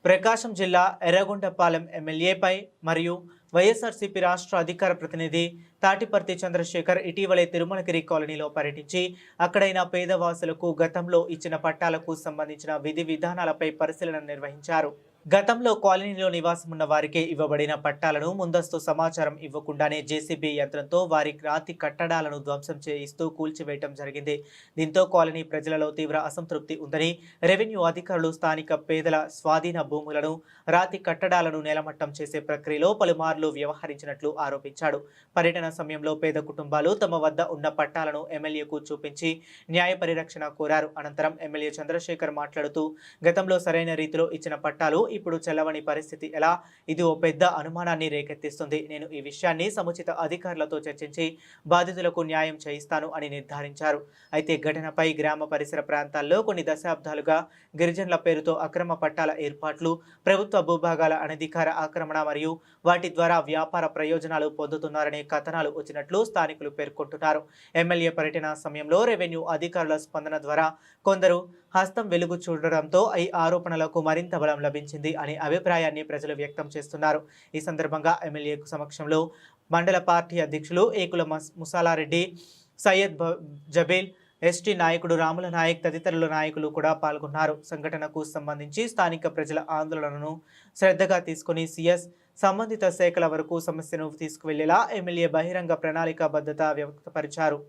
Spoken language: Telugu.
ప్రకాశం జిల్లా ఎర్రగొండపాలెం ఎమ్మెల్యేపై మరియు వైఎస్ఆర్సీపీ రాష్ట్ర అధికార ప్రతినిధి తాటిపర్తి చంద్రశేఖర్ ఇటీవలే తిరుమలగిరి కాలనీలో పర్యటించి అక్కడైన పేదవాసులకు గతంలో ఇచ్చిన పట్టాలకు సంబంధించిన విధి విధానాలపై పరిశీలన నిర్వహించారు. గతంలో కాలనీలో నివాసం ఉన్న వారికి ఇవ్వబడిన పట్టాలను ముందస్తు సమాచారం ఇవ్వకుండానే జేసీబీ యంత్రంతో వారి రాతి కట్టడాలను ధ్వంసం చేయిస్తూ కూల్చివేయడం జరిగింది. దీంతో కాలనీ ప్రజలలో తీవ్ర అసంతృప్తి ఉందని, రెవెన్యూ అధికారులు స్థానిక పేదల స్వాధీన భూములను, రాతి కట్టడాలను నేలమట్టం చేసే ప్రక్రియలో పలుమార్లు వ్యవహరించినట్లు ఆరోపించాడు. పర్యటన సమయంలో పేద కుటుంబాలు తమ వద్ద ఉన్న పట్టాలను ఎమ్మెల్యేకు చూపించి న్యాయ పరిరక్షణ కోరారు. అనంతరం ఎమ్మెల్యే చంద్రశేఖర్ మాట్లాడుతూ, గతంలో సరైన రీతిలో ఇచ్చిన పట్టాలు ఇప్పుడు చెల్లవని పరిస్థితి ఎలా? ఇది ఓ పెద్ద అనుమానాన్ని రేకెత్తిస్తుంది. నేను ఈ విషయాన్ని సముచిత అధికారులతో చర్చించి బాధితులకు న్యాయం చేయిస్తాను అని నిర్ధారించారు. అయితే ఘటనపై గ్రామ పరిసర ప్రాంతాల్లో కొన్ని దశాబ్దాలుగా గిరిజనుల పేరుతో అక్రమ పట్టాల ఏర్పాట్లు, ప్రభుత్వ భూభాగాల అనధికార ఆక్రమణ మరియు వాటి ద్వారా వ్యాపార ప్రయోజనాలు పొందుతున్నారనే కథనాలు వచ్చినట్లు స్థానికులు పేర్కొంటున్నారు. ఎమ్మెల్యే పర్యటన సమయంలో రెవెన్యూ అధికారుల స్పందన ద్వారా కొందరు హస్తం వెలుగు చూడడంతో ఈ ఆరోపణలకు మరింత బలం లభించింది అనే అభిప్రాయాన్ని ప్రజలు వ్యక్తం చేస్తున్నారు. ఈ సందర్భంగా ఎమ్మెల్యే సమక్షంలో మండల పార్టీ అధ్యక్షులు ఏకుల ముసాలారెడ్డి, సయ్యద్ జబీల్, ఎస్టీ నాయకుడు రాముల నాయక్ తదితరుల నాయకులు కూడా పాల్గొన్నారు. సంఘటనకు సంబంధించి స్థానిక ప్రజల ఆందోళనను శ్రద్ధగా తీసుకుని సీఎస్ సంబంధిత శాఖల వరకు సమస్యను తీసుకువెళ్లేలా ఎమ్మెల్యే బహిరంగ ప్రణాళికాబద్ధత వ్యక్తపరిచారు.